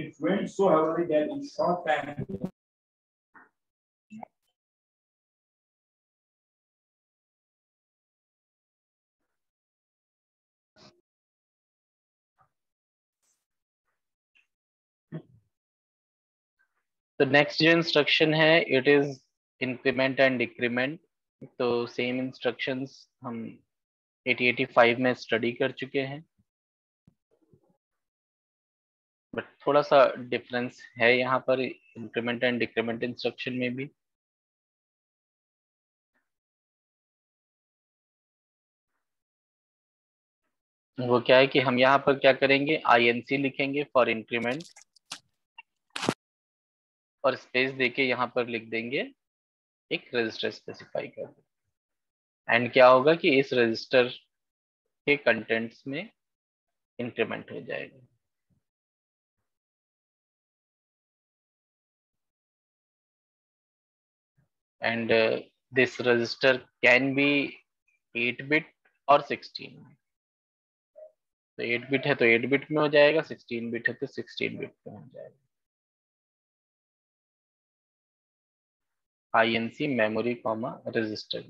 It rained so heavily that in short time. तो next जो instruction है it is increment and decrement. तो same instructions हम 8085 में स्टडी कर चुके हैं, बट थोड़ा सा डिफरेंस है यहाँ पर इंक्रीमेंट एंड डिक्रीमेंट इंस्ट्रक्शन में भी। वो क्या है कि हम यहाँ पर क्या करेंगे, INC लिखेंगे फॉर इंक्रीमेंट और स्पेस देके यहाँ पर लिख देंगे एक रजिस्टर स्पेसिफाई कर दें। एंड क्या होगा कि इस रजिस्टर के कंटेंट्स में इंक्रीमेंट हो जाएगा। And this register can be 8 bit और 16 बिट। तो 8 बिट है तो 8 बिट में हो जाएगा, 16 बिट है तो 16 बिट में हो जाएगा। INC memory comma register.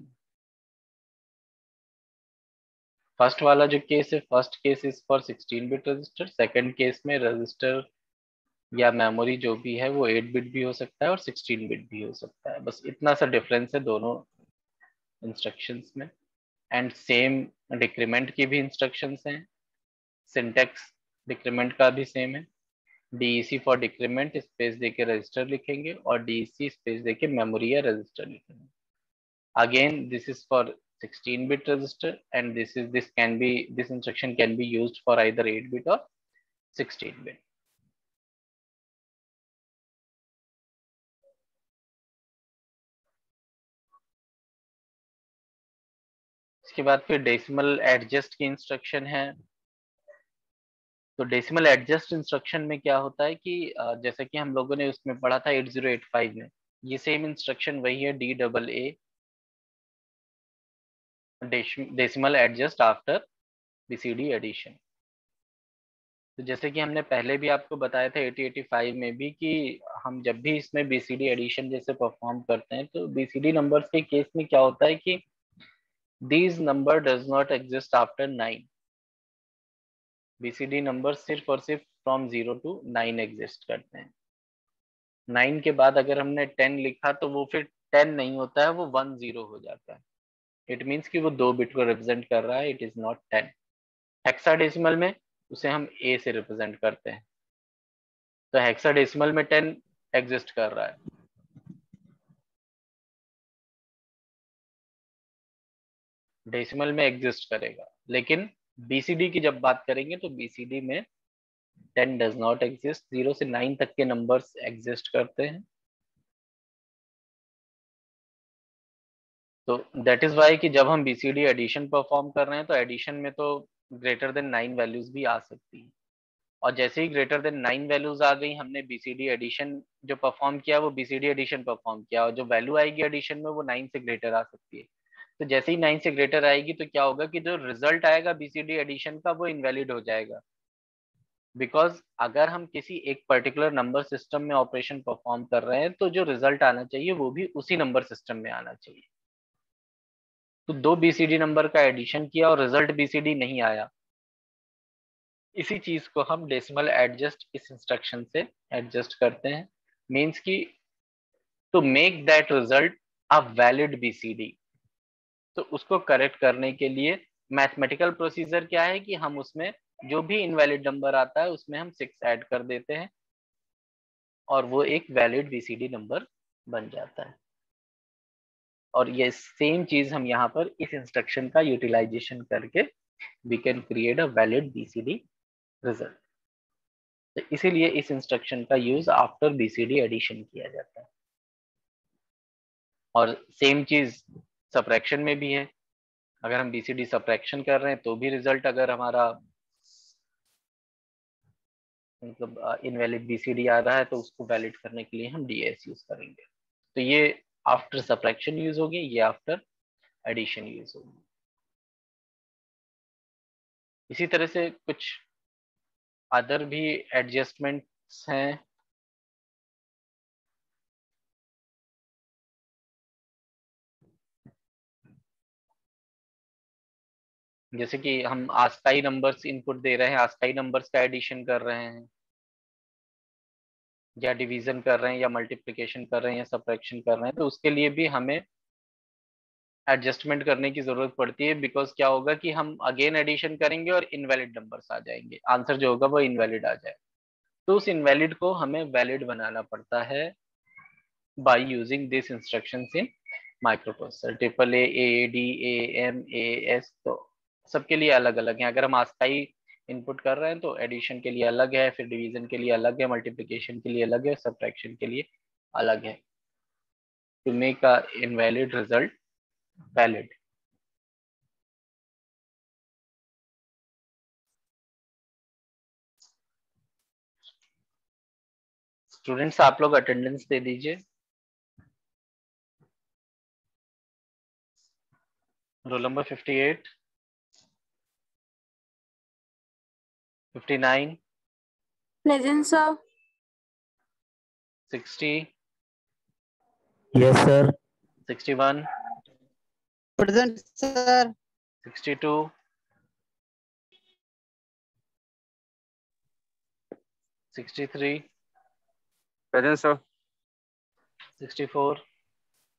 First वाला जो केस है, first case is for 16 bit register, second case में रजिस्टर या मेमोरी जो भी है वो 8 बिट भी हो सकता है और 16 बिट भी हो सकता है। बस इतना सा डिफरेंस है दोनों इंस्ट्रक्शंस में। एंड सेम डिक्रीमेंट की भी इंस्ट्रक्शंस हैं, सिंटेक्स डिक्रीमेंट का भी सेम है। DEC फॉर डिक्रीमेंट स्पेस देके रजिस्टर लिखेंगे और DEC स्पेस देके मेमोरी या रजिस्टर लिखेंगे। Again this is for 16 bit register and this instruction can be used for either 8 bit or 16 bit. इसके बाद फिर डेसिमल एडजस्ट की इंस्ट्रक्शन है। तो डेसिमल एडजस्ट इंस्ट्रक्शन में क्या होता है कि जैसे कि हम लोगों ने उसमें पढ़ा था 8085 में, ये सेम इंस्ट्रक्शन वही है, DAA decimal adjust after BCD addition. तो जैसे कि हमने पहले भी आपको बताया था 8085 में भी कि हम जब भी इसमें BCD एडिशन जैसे परफॉर्म करते हैं तो BCD नंबर्स के केस में क्या होता है कि these number does not exist after 9। BCD number सिर्फ और सिर्फ फ्रॉम 0 to 9 एग्जिस्ट करते हैं। 9 के बाद अगर हमने 10 लिखा तो वो फिर 10 नहीं होता है, वो 10 हो जाता है। इट मीन्स कि वो 2 बिट को रिप्रेजेंट कर रहा है, इट इज नॉट 10। हेक्साडेसिमल में उसे हम A से रिप्रेजेंट करते हैं, तो हेक्साडेसिमल में 10 एग्जिस्ट कर रहा है। डेसिमल में एग्जिस्ट करेगा, लेकिन BCD की जब बात करेंगे तो BCD में 10 डज नॉट एग्जिस्ट, 0 से 9 तक के नंबर्स एग्जिस्ट करते हैं। तो दैट इज वाई कि जब हम BCD एडिशन परफॉर्म कर रहे हैं तो एडिशन में तो ग्रेटर देन 9 वैल्यूज भी आ सकती है, और जैसे ही ग्रेटर देन 9 वैल्यूज आ गई, हमने BCD एडिशन जो परफॉर्म किया वो BCD एडिशन परफॉर्म किया, और जो वैल्यू आएगी एडिशन में वो 9 से ग्रेटर आ सकती है। तो जैसे ही 9 से ग्रेटर आएगी तो क्या होगा कि जो रिजल्ट आएगा BCD एडिशन का वो इनवैलिड हो जाएगा, बिकॉज अगर हम किसी एक पर्टिकुलर नंबर सिस्टम में ऑपरेशन परफॉर्म कर रहे हैं तो जो रिजल्ट आना चाहिए वो भी उसी नंबर सिस्टम में आना चाहिए। तो 2 BCD नंबर का एडिशन किया और रिजल्ट BCD नहीं आया, इसी चीज को हम डेसिमल एडजस्ट इस इंस्ट्रक्शन से एडजस्ट करते हैं। मीन्स की to make that result a valid BCD, तो उसको करेक्ट करने के लिए मैथमेटिकल प्रोसीजर क्या है कि हम उसमें जो भी इनवैलिड नंबर आता है उसमें हम 6 ऐड कर देते हैं और वो एक वैलिड BCD नंबर बन जाता है। और ये सेम चीज हम यहाँ पर इस इंस्ट्रक्शन का यूटिलाइजेशन करके we can create a valid BCD result. तो इसीलिए इस इंस्ट्रक्शन का यूज आफ्टर BCD एडिशन किया जाता है। और सेम चीज सब्ट्रैक्शन में भी है, अगर हम BCD सब्ट्रैक्शन कर रहे हैं तो भी रिजल्ट अगर हमारा मतलब इनवैलिड BCD आ रहा है तो उसको वैलिड करने के लिए हम DS यूज करेंगे। तो ये आफ्टर सब्ट्रैक्शन यूज होगी, ये आफ्टर एडिशन यूज होगी। इसी तरह से कुछ अदर भी एडजस्टमेंट हैं। जैसे कि हम आस्काई नंबर्स इनपुट दे रहे हैं, आस्काई नंबर्स का एडिशन कर रहे हैं, या डिवीजन कर रहे हैं, या मल्टीप्लिकेशन कर रहे हैं, या सब्ट्रैक्शन कर रहे हैं, तो उसके लिए भी हमें एडजस्टमेंट करने की जरूरत पड़ती है। बिकॉज क्या होगा कि हम अगेन एडिशन करेंगे और इनवैलिड नंबर्स आ जाएंगे, आंसर जो होगा वो इनवैलिड आ जाए। तो उस इनवैलिड को हमें वैलिड बनाना पड़ता है by using this instructions in microprocessor. Triple A D A M A S, तो सबके लिए अलग अलग है। अगर हम आस्काई इनपुट कर रहे हैं तो एडिशन के लिए अलग है, फिर डिवीजन के लिए अलग है, मल्टीप्लिकेशन के लिए अलग है, सब्ट्रैक्शन के लिए अलग है, to make a invalid result valid. Students आप लोग अटेंडेंस दे दीजिए। Roll number 58, 59, Present, sir. 60, Yes, sir. 61, Present, sir. 62, 63, Present, sir. 64,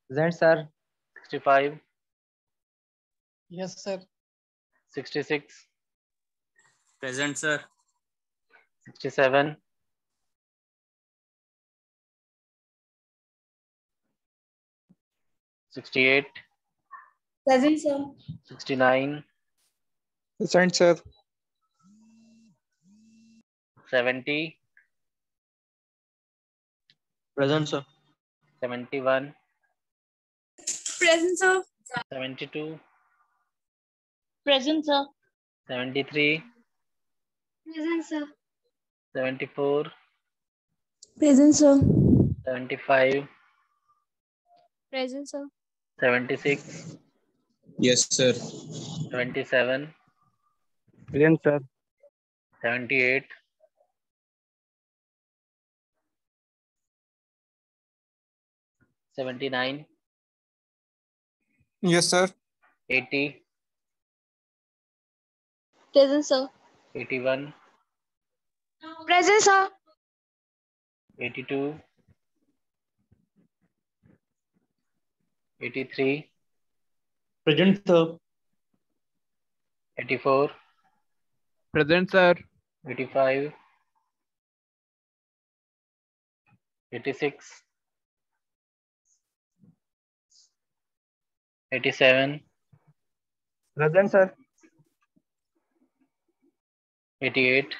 Present, sir. 65, Yes, sir. 66, Present, sir. 67, 68, Present, sir. 69, Present, sir. 70, Present, sir. 71, Present, sir. 72, Present, sir. 73, Present, sir. 74, Present, sir. 75, Present, sir. 76, Yes, sir. 77, Present, sir. 78, 79, Yes, sir. 80, Present, sir. 81, Present, sir. 82, 83, Present, sir. 84, Present, sir. 85, 86, 87, Present, sir. 88,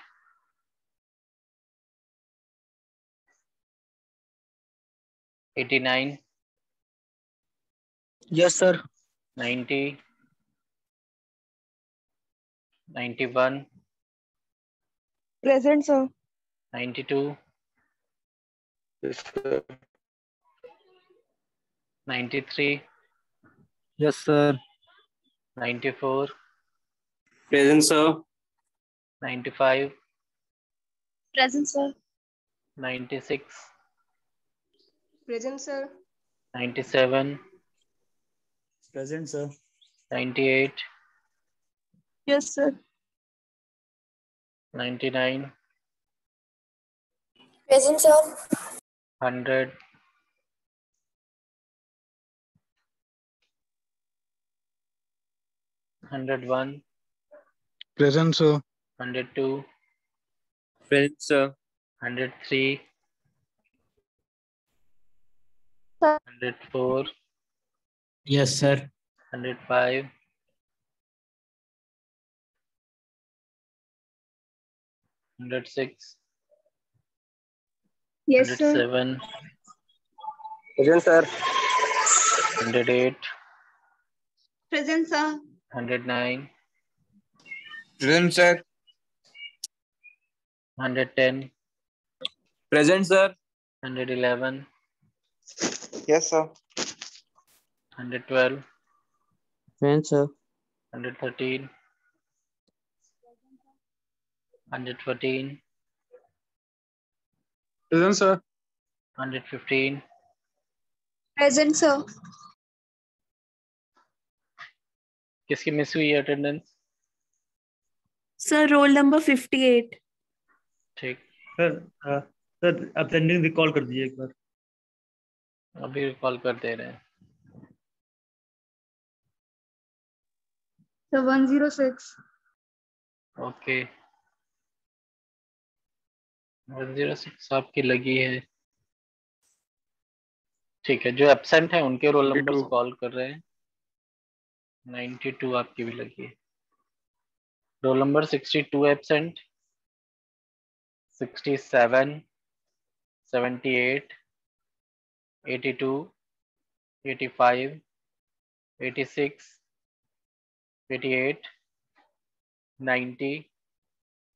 89, Yes, sir. 90, 91, Present, sir. 92, Yes, sir. 93, Yes, sir. 94, Present, sir. 95, Present, sir. 96, Present, sir. 97, Present, sir. 98, Yes, sir. 99, Present, sir. 100, 101, Present, sir. 102, Present, sir. 103, Sir. 104, Yes, sir. 105, 106, Yes, sir. 107, Present, sir. 108, Present, sir. 109, Present, sir. 110, Present, sir. 111, Yes, sir. 112, Present, sir. 113, 114, Present, sir. 115. Present, sir. किसकी miss हुई है attendance? Sir, roll number 58. ठीक, sir attendance recall कर दीजिए एक बार। अभी call कर दे रहे हैं। Sir, 106. ओके, 106 आपकी लगी है। ठीक है, जो एब्सेंट है उनके रोल नंबर्स कॉल कर रहे हैं। 92 आपकी भी लगी है। Roll number 62 absent, 67, 78, 82, 85, 86, 88, 90,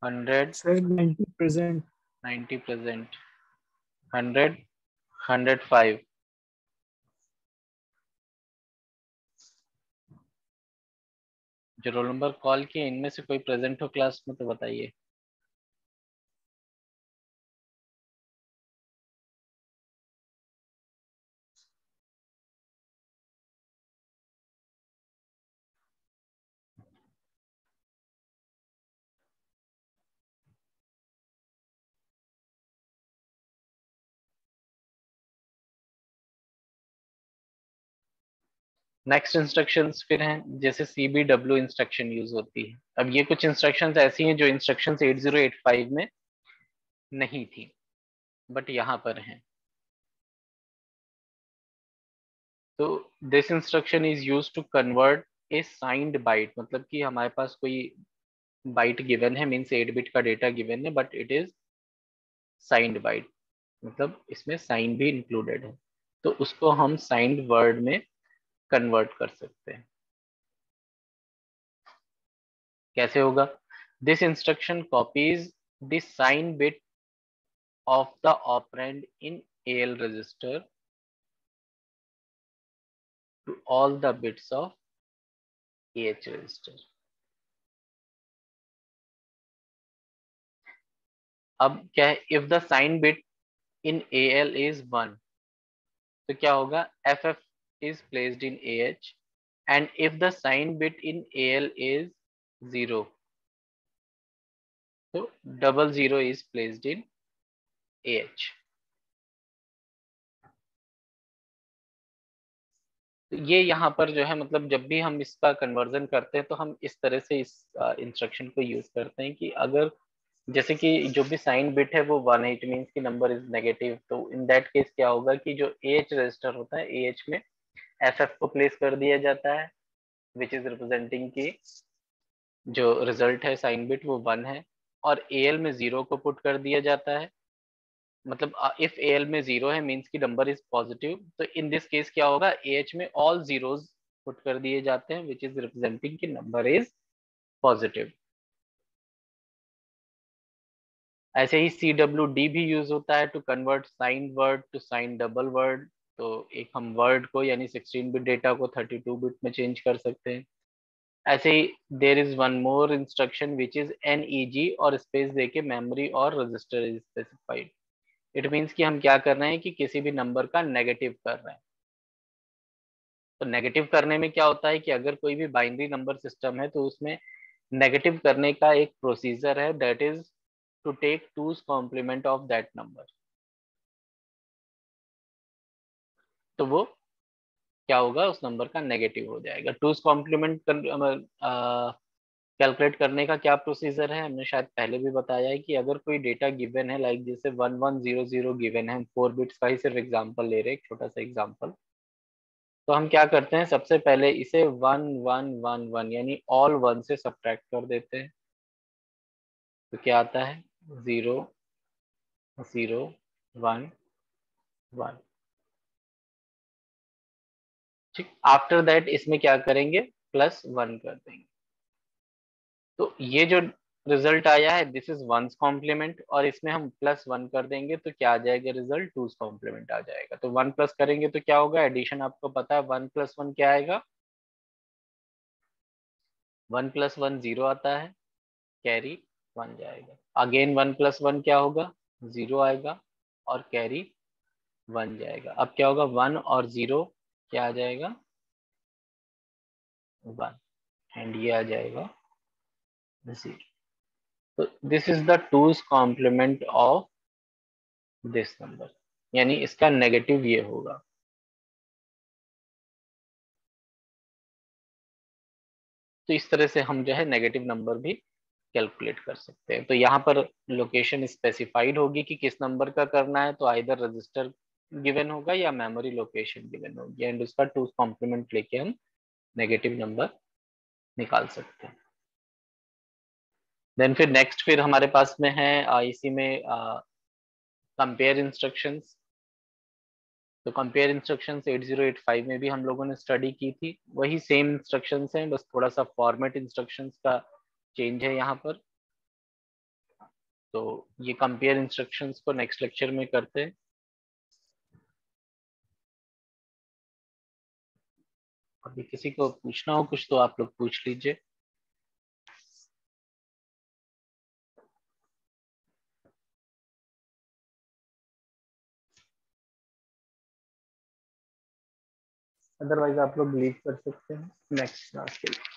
100, sir 90 present. 90 present, 100, 105। जो रोल नंबर कॉल किए इनमें से कोई प्रेजेंट हो क्लास में तो बताइए। नेक्स्ट इंस्ट्रक्शंस फिर हैं, जैसे CBW इंस्ट्रक्शन यूज होती है। अब ये कुछ इंस्ट्रक्शंस ऐसी हैं जो इंस्ट्रक्शंस 8085 में नहीं थी बट यहाँ पर हैं। तो this instruction is use to convert a signed byte, मतलब कि हमारे पास कोई बाइट गिवन है, मीन्स 8 बिट का डेटा गिवन है but it is signed byte, मतलब इसमें साइन भी इंक्लूडेड है, तो उसको हम साइंड वर्ड में कन्वर्ट कर सकते हैं। कैसे होगा? This instruction copies the sign bit of the operand in AL register to all the bits of AH register. अब क्या है, if the sign bit in AL is 1 तो क्या होगा, FF is placed in AH, and if the sign bit in AL is 0 तो 00 is placed in AH। तो ये यहाँ पर जो है, मतलब जब भी हम इसका कन्वर्जन करते हैं तो हम इस तरह से इस इंस्ट्रक्शन को यूज करते हैं कि अगर जैसे कि जो भी साइन बिट है वो 1 है, इट मीन्स की नंबर इज नेगेटिव, तो इन दैट केस क्या होगा कि जो AH रजिस्टर होता है AH में FF को प्लेस कर दिया जाता है विच इज रिप्रेजेंटिंग की जो रिजल्ट है साइन बिट वो 1 है, और AL में 0 को पुट कर दिया जाता है, मतलब इफ AL में 0 है मींस की नंबर इज पॉजिटिव, तो इन दिस केस क्या होगा, AH में ऑल जीरोस पुट कर दिए जाते हैं विच इज रिप्रेजेंटिंग की नंबर इज पॉजिटिव। ऐसे ही CWD भी यूज होता है to convert sign word to sign double word. तो एक हम वर्ड को यानी 16 बिट डेटा को 32 बिट में चेंज कर सकते हैं। ऐसे ही there is one more instruction which is NEG और स्पेस देके मेमोरी और register is specified. It means कि हम क्या कर रहे हैं कि किसी भी नंबर का नेगेटिव कर रहे हैं। तो नेगेटिव करने में क्या होता है कि अगर कोई भी बाइनरी नंबर सिस्टम है तो उसमें नेगेटिव करने का एक प्रोसीजर है, that is to take 2's complement of that number. तो वो क्या होगा, उस नंबर का नेगेटिव हो जाएगा। 2's कॉम्प्लीमेंट कैलकुलेट करने का क्या प्रोसीजर है, हमने शायद पहले भी बताया है कि अगर कोई डेटा गिवन है, लाइक जैसे 1100 गिवन है, 4 बिट्स का ही सिर्फ एग्जांपल ले रहे हैं, एक छोटा सा एग्जांपल। तो हम क्या करते हैं, सबसे पहले इसे 1111 यानी ऑल 1 से सब्ट्रैक्ट कर देते हैं, तो क्या आता है 0 0 1 1। ठीक, आफ्टर दैट इसमें क्या करेंगे, +1 कर देंगे। तो ये जो रिजल्ट आया है दिस इज 1's कॉम्प्लीमेंट, और इसमें हम +1 कर देंगे तो क्या आ जाएगा रिजल्ट, 2's कॉम्प्लीमेंट आ जाएगा। तो 1 प्लस करेंगे तो क्या होगा, एडिशन आपको पता है 1 + 1 क्या आएगा, 1 + 1 0 आता है, कैरी 1 जाएगा। अगेन 1 + 1 क्या होगा, 0 आएगा, और कैरी 1 जाएगा। अब क्या होगा, 1 और 0 क्या आ जाएगा 1 एंड ये आ जाएगा 0। तो this is the 2's complement of this number, यानी इसका नेगेटिव ये होगा। तो इस तरह से हम जो है नेगेटिव नंबर भी कैलकुलेट कर सकते हैं। तो यहाँ पर लोकेशन स्पेसिफाइड होगी कि किस नंबर का करना है, तो आइदर रजिस्टर गिवन होगा या मेमोरी लोकेशन गिवन होगी, एंड उसका 2's कॉम्प्लीमेंट लेके हम नेगेटिव नंबर निकाल सकते हैं। देन फिर नेक्स्ट फिर हमारे पास में है इसी में कंपेयर इंस्ट्रक्शंस। तो कंपेयर इंस्ट्रक्शंस 8085 में भी हम लोगों ने स्टडी की थी, वही सेम इंस्ट्रक्शंस हैं, बस थोड़ा सा फॉर्मेट इंस्ट्रक्शंस का चेंज है यहाँ पर। तो ये कंपेयर इंस्ट्रक्शंस को नेक्स्ट लेक्चर में करते हैं। अभी किसी को पूछना हो कुछ तो आप लोग पूछ लीजिए। अदरवाइज आप लोग लीव कर सकते हैं नेक्स्ट क्लास के लिए।